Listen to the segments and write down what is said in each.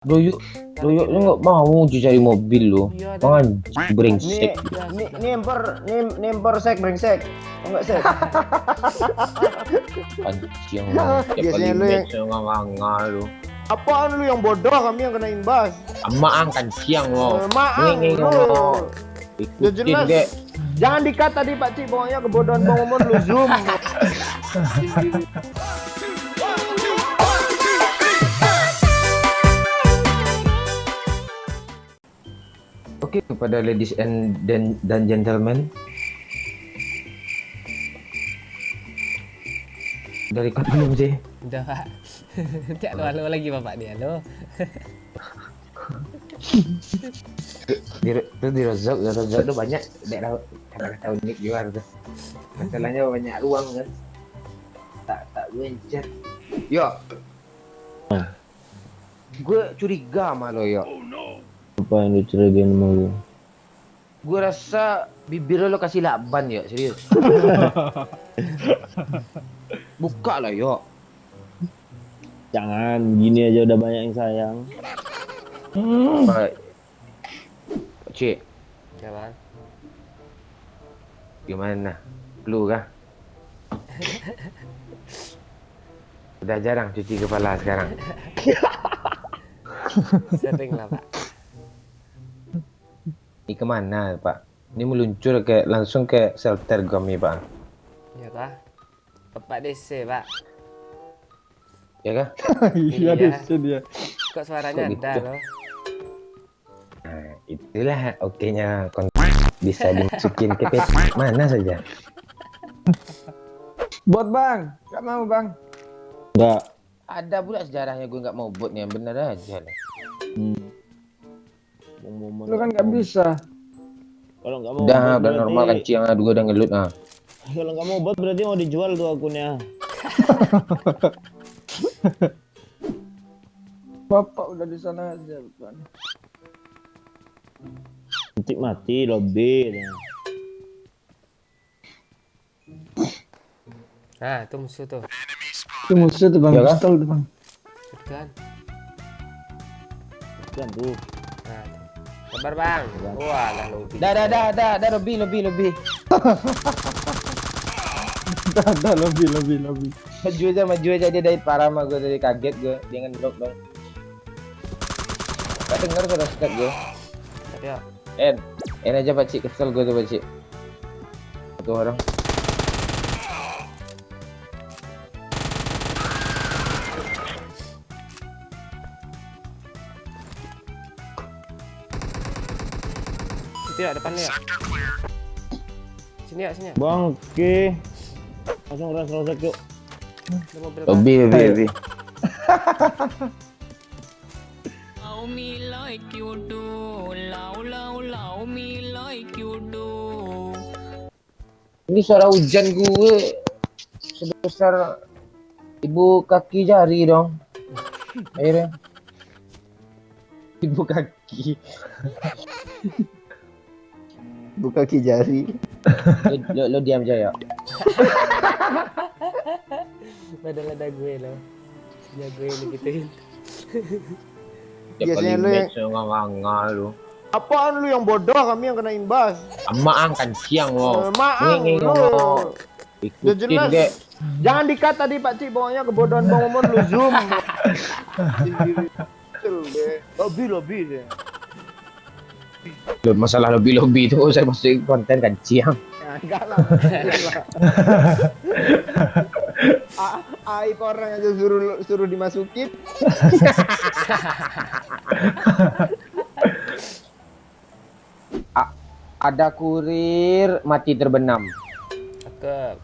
Doyok, doyoknya nggak mau cari mobil lo. Iya, Mangan brengsek. Nempor sek brengsek. Enggak sek. Anjing lo. Tiap kali Biasanya lu yang- match ngangal lo. Apaan lu yang bodoh, kami yang kena imbas. Ama angkat siang lo. Maaf Ngeng lu. lo. Udah Ikutin jelas. deh. Jangan dikat tadi Pak Ci, pokoknya kebodohan Bang Momon lu zoom. Oke, kepada ladies and dan gentlemen. Dari cut belum sih? Udah pak. Tidak halo lagi bapak dia halo. Di Rozok tuh banyak daerah kata-kata unik juga tuh. Masalahnya banyak ruang kan. Tak gencet. Yo. Gue curiga sama lo yo. Apa yang dicurigain sama lu? Gue rasa bibir lo kasih lakban ya, serius. Buka lah yo. Jangan, gini aja udah banyak yang sayang. Baik. Cik, Ya bang. gimana? Lu kah? Udah jarang cuci kepala sekarang. Sering lah pak. Ini kemana Pak? Ini meluncur langsung ke shelter kami Pak. Ya kah? Bapak DC pak. Ya kah? Iya, Iya. itu dia. Kok suaranya Kok ada gitu? loh. Nah, itulah oke-nya bisa dimasukin ke pet mana saja. Bot Bang, enggak mau Bang. Enggak. Ada pula sejarahnya gue nggak mau botnya, bener aja lah. Lu kan enggak bisa. Kalau nggak mau Udah, bot udah berarti- normal kan ciang juga udah ngelut ah. Kalau nggak mau bot berarti mau dijual tuh akunnya. Bapak udah di sana aja, Bang. Nanti mati lobby. Nah itu musuh tuh. Itu musuh tuh Bang, Ya kan? pistol tuh Bang. Kan. Kan tuh. Nah tuh. Sabar bang. Wah lah lobby. Dah, lebih. Ada lebih. Maju aja dia dari parah mah gue dari kaget gue, dia nge-drop dong. Gak denger suara step gue. Tapi ya. En aja Pakcik, kesel gue tuh Pakcik. Satu orang. Situ ya depan ya. Sini ya sini ya. Bangke. Langsung ras yuk. Ada mobil bang. Lebih. Love me like you do, love me like you do. Ini suara hujan gue sebesar ibu kaki jari dong. Akhirnya ibu kaki. Buka kaki jari. Lo diam aja ya. Padahal ada gue loh. Ya gue ini gituin. Biasanya lu yang- ngangal lo. Apaan lu yang bodoh, kami yang kena imbas. Ama angkat siang lo. Maaf Ngeng lu. lo. Udah Ikutin jelas. deh. Jangan dikat tadi Pak Ci, pokoknya kebodohan Bang Momon lu zoom. Lebih deh. Masalah lebih itu saya masukin konten kan siang. Ya, enggak lah. Aib orang aja suruh dimasukin. Ada kurir mati terbenam. Cakep.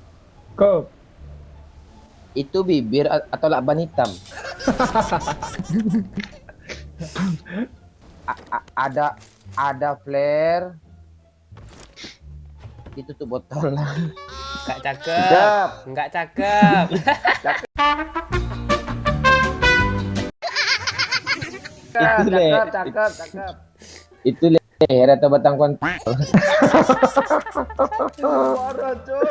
Kok? Itu bibir atau lakban hitam? Ada flare. Ditutup botol lah. Enggak cakep. Enggak cakep. Cakep. Itu leher atau batang kontol. Parah, Cuk.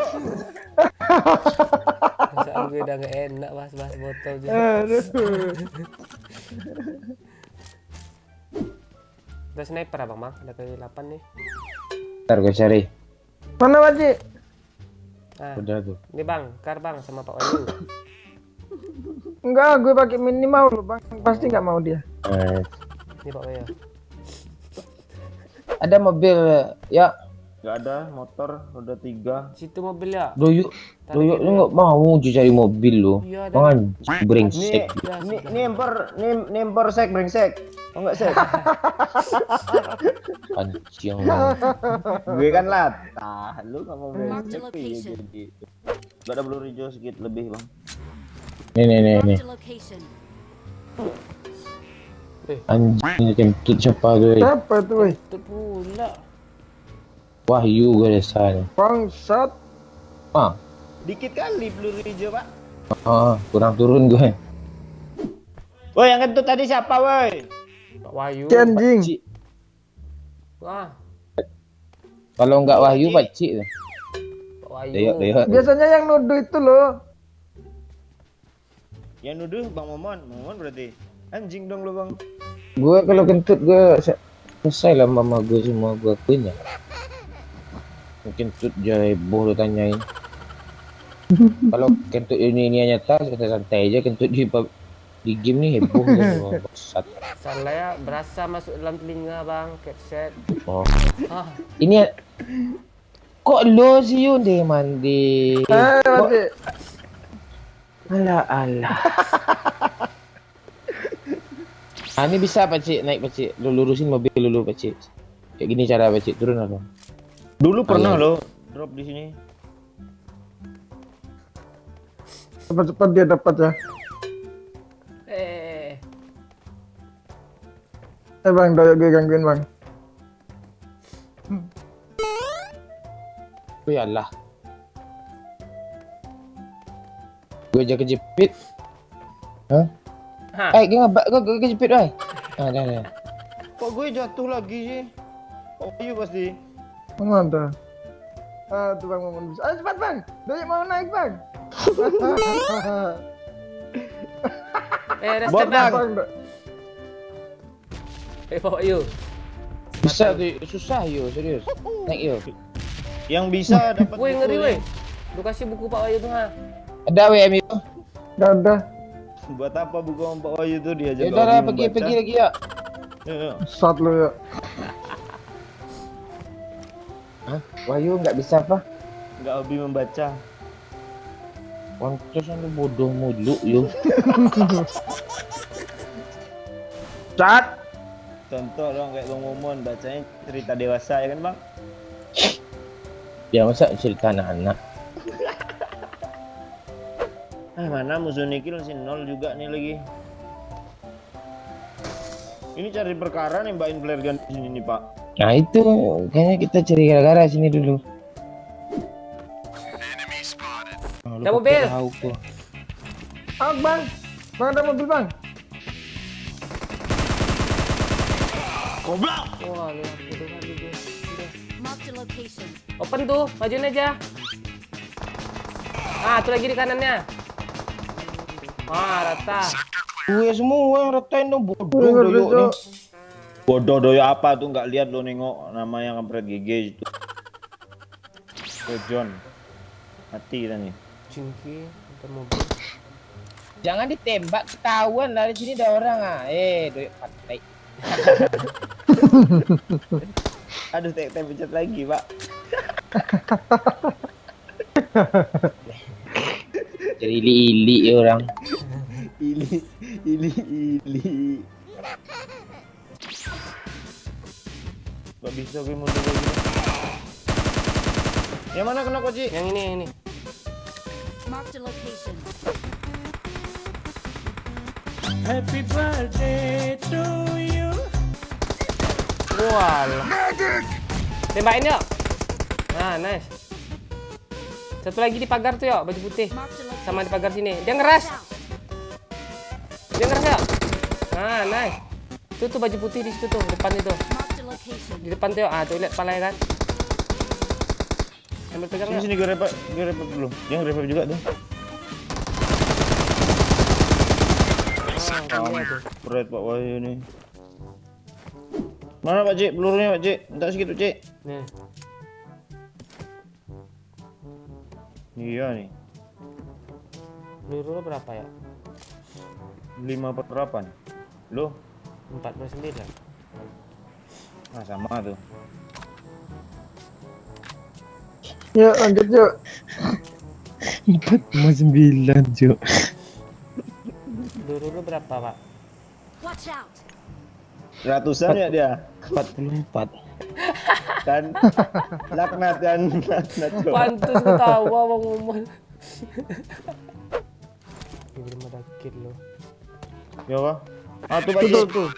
Perasaan gue udah gak enak bahas botol juga. Aduh. Ada sniper abang bang, ada kali 8 nih. Ntar gue cari. Mana Pak Ci? Ah, Udah tuh. ini bang, kar bang sama Pak Wahyu. Enggak, gue pakai mini mau loh bang. Pasti nggak mau dia. Ini Pak Wahyu. Ada mobil ya. Gak ada motor udah 3. Situ mobil ya. Doyuk lu nggak mau cari mobil lu. Iya, ada. Mangan Nih, brengsek. nih empor sek brengsek. Oh enggak sek. Anjing. Gue kan latah, lu enggak mau Mark the brengsek ya location. jadi. Gak ada peluru hijau sedikit lebih, Bang. Nih. Marked a location. Anjing kentut siapa tuh? Siapa tuh? Weh? Itu pula. Wahyu gue rasanya. Bangsat. Ah, Dikit kali peluru hijau, Pak. kurang turun gue. Woi, yang kentut tadi siapa, woi? Pak Wahyu. Si anjing. Cik. Wah, Kalau nggak Wahyu Pakcik tuh. Pak Wahyu. Deok. Biasanya yang nuduh itu loh. Yang nuduh Bang Momon. Momon berarti anjing dong lu, Bang. Gue kalau kentut gue selesai lah mama gue semua gue akuin ya. Kentut dia heboh lu tanyain. Kalau kentut ini nyata kita santai aja, kentut di game nih heboh gitu. Bangsat. Salah ya, berasa masuk dalam telinga bang, capset. Oh. Ah, Ini kok lo sih Yun deh mandi. Pak Ci. Alah. Ini bisa Pakcik naik Pakcik. Lu lurusin mobil dulu Pakcik. Kayak gini cara Pakcik turun apa? Dulu pernah Ayo. lo drop di sini. Cepat-cepat dia dapat ya. Bang, doyok gue gangguin bang. Oh ya Allah. Gue aja kejepit. Hah? ha. Gue kejepit woi. Dah. Kok gue jatuh lagi sih? Oh iya pasti. Mana tuh? Tuh bang mau bisa. Cepat bang. Doyok mau naik bang. Reset bang. Bang. Pak Wahyu. Bisa tuh susah yo serius. Naik yo. Yang bisa dapat. Woi ngeri woi. Lu kasih buku Pak Wahyu tuh ha. Ada WM itu. Dadah. Buat apa buku sama Pak Wahyu tuh diajak Ya udah pergi lagi ya. Sat lu ya. Hah? Wahyu nggak bisa apa? Nggak hobi membaca. Pantesan lu bodoh mulu yo. Cat. Contoh dong kayak Bang Momon bacanya cerita dewasa ya kan Bang? Ya masa cerita anak-anak. Mana musuh Nikil masih 0 juga nih lagi. Ini cari perkara nembakin flare gun di sini nih Pak. Nah itu kayaknya kita cari gara-gara sini dulu. Ada mobil. Bang. Bang ada mobil bang. Wah, lu bodoh kali gue. Udah. Marked a location. Open tuh, majuin aja. Tuh lagi di kanannya. Rata. Gue semua yang ratain dong bodoh Ngeri, doyok Cok. nih. Bodoh doyo apa tuh nggak lihat lo nengok namanya kampret GG itu. John. Mati kita nih. Cingki, ada mobil. Jangan ditembak ketahuan lah di sini ada orang doyok pantai. Aduh tek pencet lagi Pak. Jadi ili ya orang. Ili. Gak bisa gue mundur lagi. Yang mana kena Koci? Yang ini. Marked a location. Happy birthday to you. Walah. Tembakin yuk. Nice. Satu lagi di pagar tuh yuk, baju putih. Marked a location. Sama di pagar sini. Dia ngeras yuk. Nice. Tuh baju putih di situ tuh, depan itu. Marked a location. Di depan tuh yuk. Tuh lihat palanya kan. Ambil pegang yuk. Sini gue repot dulu. Yang repot juga tuh. Iya tuh. Berat Pak Wahyu nih. Mana Pak Cik? Pelurunya Pak Cik. Minta sedikit Pak Cik. Nih. Iya nih. Peluru lo berapa ya? 5 per 8. Loh, 49. nah sama tuh. Yuk lanjut yuk. 4,9 Cuk. Peluru lo berapa, Pak? Watch out! Ratusan ya dia. 44. Kan laknat kan. Laknat Cuk. Pantes ketawa Bang Umar. Ini belum ada kill lo. Ya Pak. Ah tuh Pak Cik. Tuh.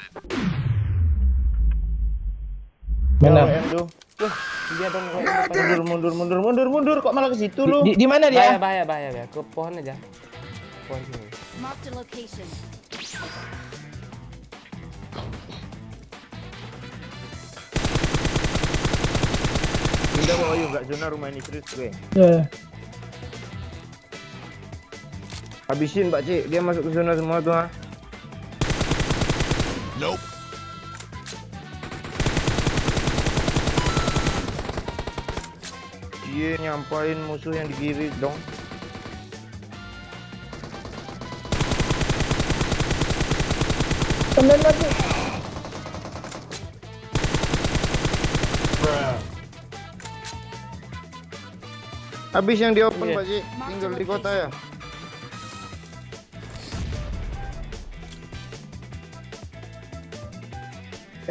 Mana? Ya, tuh. Wah, dia dong kayak depan. Mundur. Kok malah ke situ lu? Di mana dia? Bahaya. Ke pohon aja. Pohon sini. Marked a location. Pindah Pak Ayu, enggak zona rumah ini serius gue. Ya. Habisin Pak Cik, dia masuk ke zona semua tuh ha. Dia nyampain musuh yang di kiri dong. Temen lagi. Habis yang di open Iya. Pak Cik, tinggal di kota ya.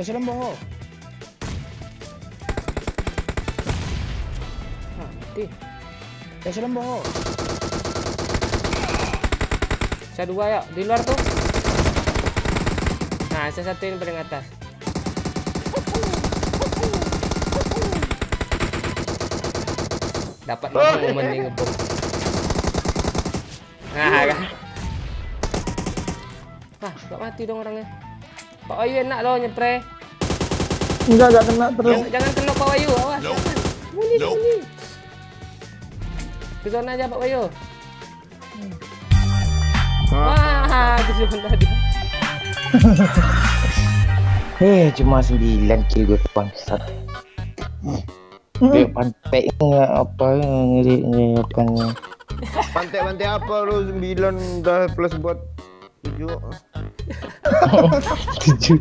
Salam boho. Mati. Salam boho. Saya dua ya, di luar tuh. Nah, saya satu yang paling atas. Dapat momen nih ngebom. Nah, kan. Gak mati dong orangnya. Pak Wayu enak loh nyepre. Enggak kena terus. Jangan kena Pak Wayu, awas. Sembunyi. Ke zona aja Pak Wayu. Wah, ke zona dia. Cuma 9 kill gue bangsat. Kayak pantainya apa ngelihatnya. Pantai apa lu 9 udah plus buat 7. 7.